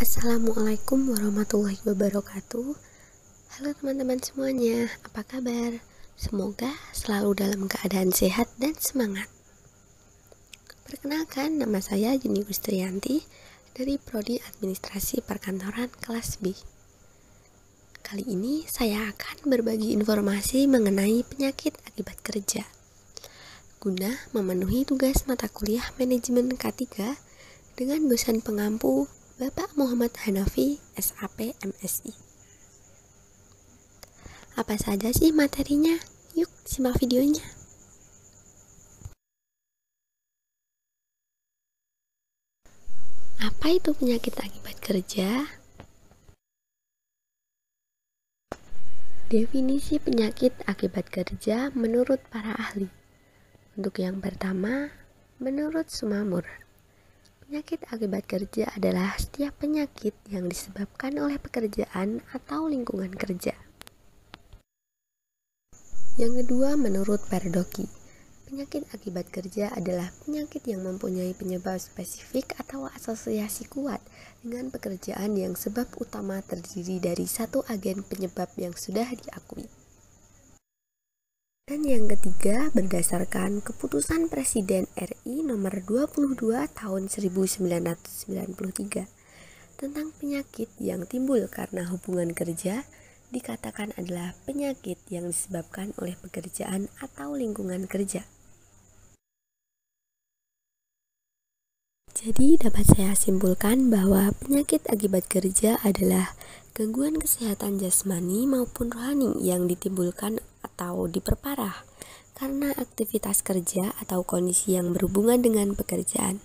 Assalamualaikum warahmatullahi wabarakatuh. Halo teman-teman semuanya, apa kabar? Semoga selalu dalam keadaan sehat dan semangat. Perkenalkan, nama saya Yuni Gustrianti dari Prodi Administrasi Perkantoran kelas B. Kali ini saya akan berbagi informasi mengenai penyakit akibat kerja guna memenuhi tugas mata kuliah manajemen K3 dengan dosen pengampu Bapak Muhammad Hanafi, SAP MSI. Apa saja sih materinya? Yuk simak videonya. Apa itu penyakit akibat kerja? Definisi penyakit akibat kerja menurut para ahli. Untuk yang pertama, menurut Sumamur, penyakit akibat kerja adalah setiap penyakit yang disebabkan oleh pekerjaan atau lingkungan kerja. Yang kedua, menurut Pardoki, penyakit akibat kerja adalah penyakit yang mempunyai penyebab spesifik atau asosiasi kuat dengan pekerjaan yang sebab utama terdiri dari satu agen penyebab yang sudah diakui. Dan yang ketiga, berdasarkan Keputusan Presiden RI nomor 22 tahun 1993 tentang penyakit yang timbul karena hubungan kerja, dikatakan adalah penyakit yang disebabkan oleh pekerjaan atau lingkungan kerja. Jadi dapat saya simpulkan bahwa penyakit akibat kerja adalah gangguan kesehatan jasmani maupun rohani yang ditimbulkan atau diperparah karena aktivitas kerja atau kondisi yang berhubungan dengan pekerjaan.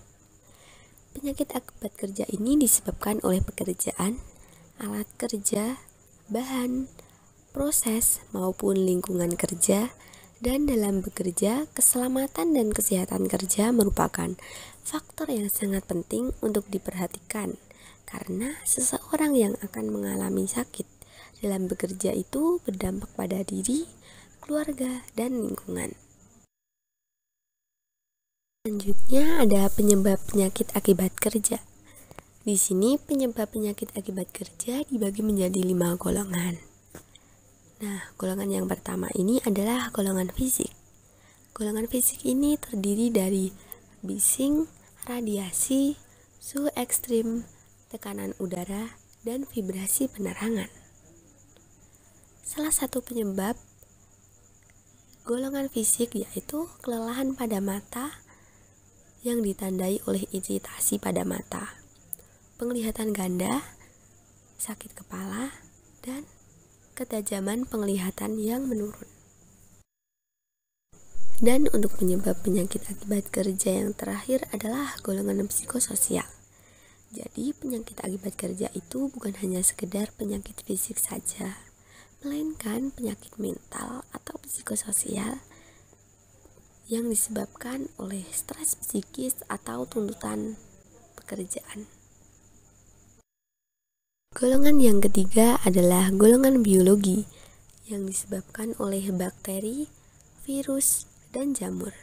Penyakit akibat kerja ini disebabkan oleh pekerjaan, alat kerja, bahan, proses maupun lingkungan kerja, dan dalam bekerja, keselamatan dan kesehatan kerja merupakan faktor yang sangat penting untuk diperhatikan karena seseorang yang akan mengalami sakit dalam bekerja itu berdampak pada diri, keluarga, dan lingkungan. Selanjutnya ada penyebab penyakit akibat kerja. Di sini penyebab penyakit akibat kerja dibagi menjadi 5 golongan. Nah, golongan yang pertama ini adalah golongan fisik. Golongan fisik ini terdiri dari bising, radiasi, suhu ekstrim, tekanan udara, dan vibrasi penerangan. Salah satu penyebab golongan fisik yaitu kelelahan pada mata yang ditandai oleh iritasi pada mata, penglihatan ganda, sakit kepala, dan ketajaman penglihatan yang menurun. Dan untuk penyebab penyakit akibat kerja yang terakhir adalah golongan psikososial. Jadi penyakit akibat kerja itu bukan hanya sekedar penyakit fisik saja, melainkan penyakit mental atau psikososial yang disebabkan oleh stres psikis atau tuntutan pekerjaan. Golongan yang ketiga adalah golongan biologi yang disebabkan oleh bakteri, virus, dan jamur.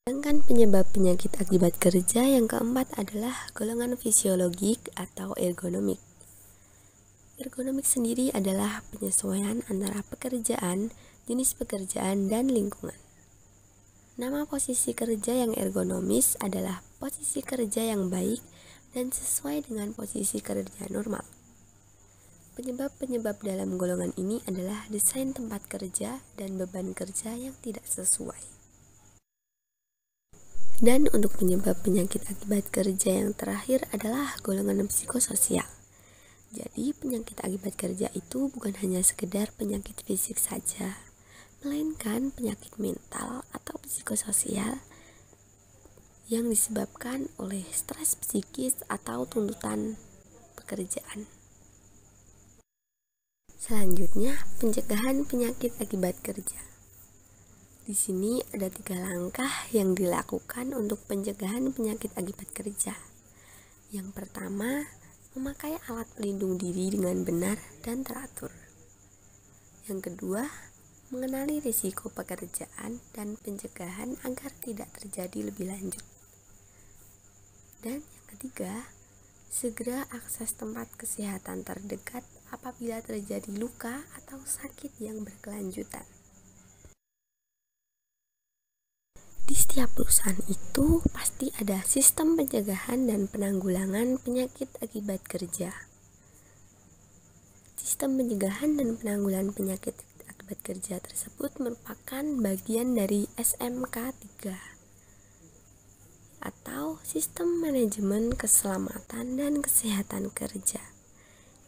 Sedangkan penyebab penyakit akibat kerja yang keempat adalah golongan fisiologik atau ergonomik. Ergonomik sendiri adalah penyesuaian antara pekerjaan, jenis pekerjaan, dan lingkungan. Nama posisi kerja yang ergonomis adalah posisi kerja yang baik dan sesuai dengan posisi kerja normal. Penyebab-penyebab dalam golongan ini adalah desain tempat kerja dan beban kerja yang tidak sesuai. Dan untuk penyebab penyakit akibat kerja yang terakhir adalah golongan psikososial. Jadi penyakit akibat kerja itu bukan hanya sekedar penyakit fisik saja, melainkan penyakit mental atau psikososial yang disebabkan oleh stres psikis atau tuntutan pekerjaan. Selanjutnya, pencegahan penyakit akibat kerja. Di sini ada 3 langkah yang dilakukan untuk pencegahan penyakit akibat kerja. Yang pertama, memakai alat pelindung diri dengan benar dan teratur. Yang kedua, mengenali risiko pekerjaan dan pencegahan agar tidak terjadi lebih lanjut. Dan yang ketiga, Segera akses tempat kesehatan terdekat apabila terjadi luka atau sakit yang berkelanjutan. Di setiap perusahaan itu pasti ada sistem pencegahan dan penanggulangan penyakit akibat kerja. Sistem pencegahan dan penanggulangan penyakit akibat kerja tersebut merupakan bagian dari SMK 3 atau Sistem Manajemen Keselamatan dan Kesehatan Kerja,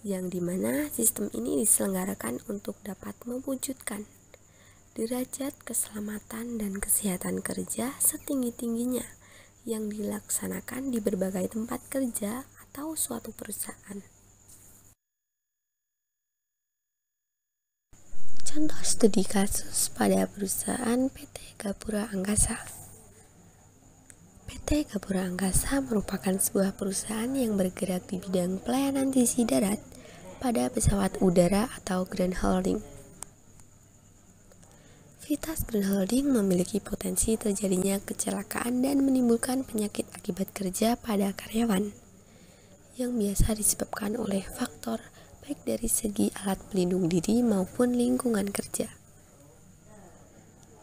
yang dimana sistem ini diselenggarakan untuk dapat mewujudkan derajat keselamatan dan kesehatan kerja setinggi-tingginya yang dilaksanakan di berbagai tempat kerja atau suatu perusahaan. Contoh studi kasus pada perusahaan PT Gapura Angkasa. PT Gapura Angkasa merupakan sebuah perusahaan yang bergerak di bidang pelayanan sisi darat pada pesawat udara atau ground handling. Aktivitas ground handling memiliki potensi terjadinya kecelakaan dan menimbulkan penyakit akibat kerja pada karyawan, yang biasa disebabkan oleh faktor baik dari segi alat pelindung diri maupun lingkungan kerja.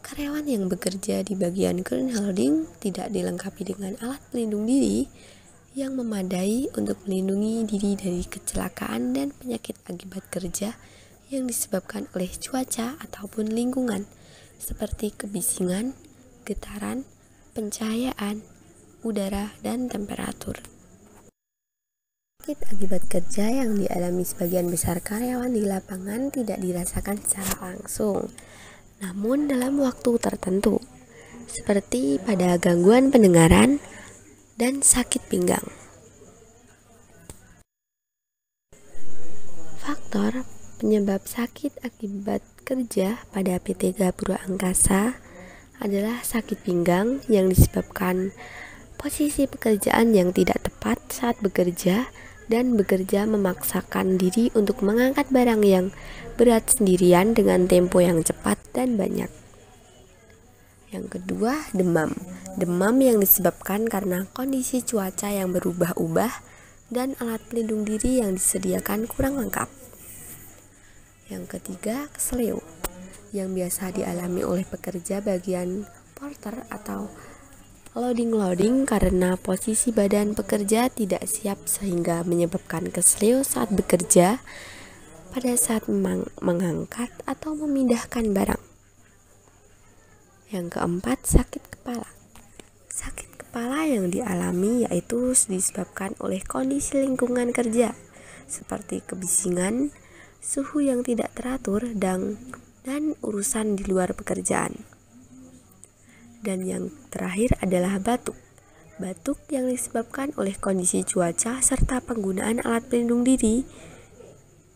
Karyawan yang bekerja di bagian ground handling tidak dilengkapi dengan alat pelindung diri yang memadai untuk melindungi diri dari kecelakaan dan penyakit akibat kerja yang disebabkan oleh cuaca ataupun lingkungan seperti kebisingan, getaran, pencahayaan, udara, dan temperatur. Penyakit akibat kerja yang dialami sebagian besar karyawan di lapangan tidak dirasakan secara langsung, namun dalam waktu tertentu, seperti pada gangguan pendengaran dan sakit pinggang. Faktor penyebab sakit akibat kerja pada PT Gapura Angkasa adalah sakit pinggang yang disebabkan posisi pekerjaan yang tidak tepat saat bekerja dan bekerja memaksakan diri untuk mengangkat barang yang berat sendirian dengan tempo yang cepat dan banyak. Yang kedua, demam. Demam yang disebabkan karena kondisi cuaca yang berubah-ubah dan alat pelindung diri yang disediakan kurang lengkap. Yang ketiga, keseleo, yang biasa dialami oleh pekerja bagian porter atau loading karena posisi badan pekerja tidak siap sehingga menyebabkan keseleo saat bekerja pada saat mengangkat atau memindahkan barang. Yang keempat, sakit kepala. Sakit kepala yang dialami yaitu disebabkan oleh kondisi lingkungan kerja seperti kebisingan, suhu yang tidak teratur, dan urusan di luar pekerjaan. Dan yang terakhir adalah batuk. Batuk yang disebabkan oleh kondisi cuaca serta penggunaan alat pelindung diri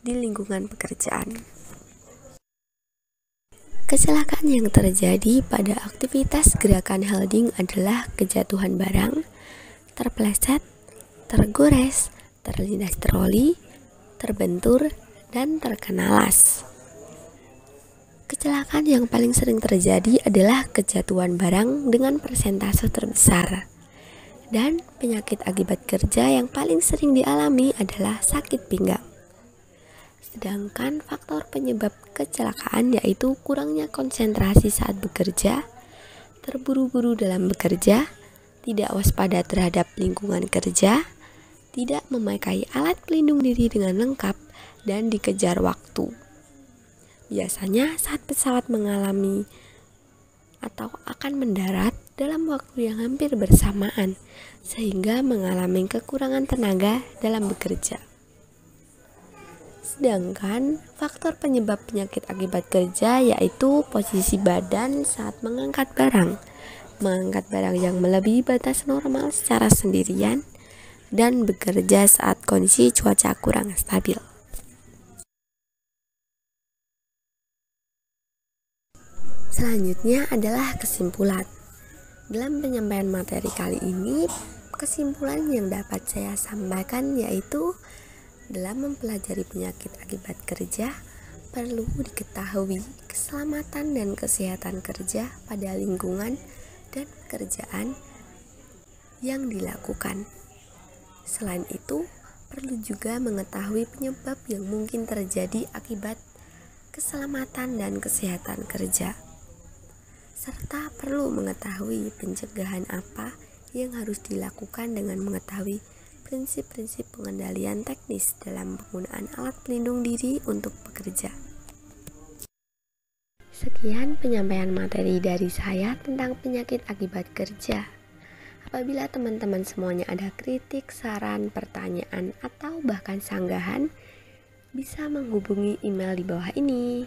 di lingkungan pekerjaan. Kecelakaan yang terjadi pada aktivitas gerakan handling adalah kejatuhan barang, terpeleset, tergores, terlindas troli, terbentur, dan terkena las. Kecelakaan yang paling sering terjadi adalah kejatuhan barang dengan persentase terbesar. Dan penyakit akibat kerja yang paling sering dialami adalah sakit pinggang. Sedangkan faktor penyebab kecelakaan yaitu kurangnya konsentrasi saat bekerja, terburu-buru dalam bekerja, tidak waspada terhadap lingkungan kerja, tidak memakai alat pelindung diri dengan lengkap, dan dikejar waktu. Biasanya saat pesawat mengalami atau akan mendarat dalam waktu yang hampir bersamaan, sehingga mengalami kekurangan tenaga dalam bekerja. Sedangkan faktor penyebab penyakit akibat kerja yaitu posisi badan saat mengangkat barang yang melebihi batas normal secara sendirian, dan bekerja saat kondisi cuaca kurang stabil. Selanjutnya adalah kesimpulan. Dalam penyampaian materi kali ini, kesimpulan yang dapat saya sampaikan yaitu dalam mempelajari penyakit akibat kerja, perlu diketahui keselamatan dan kesehatan kerja pada lingkungan dan pekerjaan yang dilakukan. Selain itu, perlu juga mengetahui penyebab yang mungkin terjadi akibat keselamatan dan kesehatan kerja, serta perlu mengetahui pencegahan apa yang harus dilakukan dengan mengetahui prinsip-prinsip pengendalian teknis dalam penggunaan alat pelindung diri untuk bekerja. Sekian penyampaian materi dari saya tentang penyakit akibat kerja. Apabila teman-teman semuanya ada kritik, saran, pertanyaan, atau bahkan sanggahan, bisa menghubungi email di bawah ini.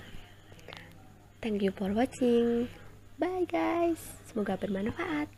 Thank you for watching. Bye guys. Semoga bermanfaat.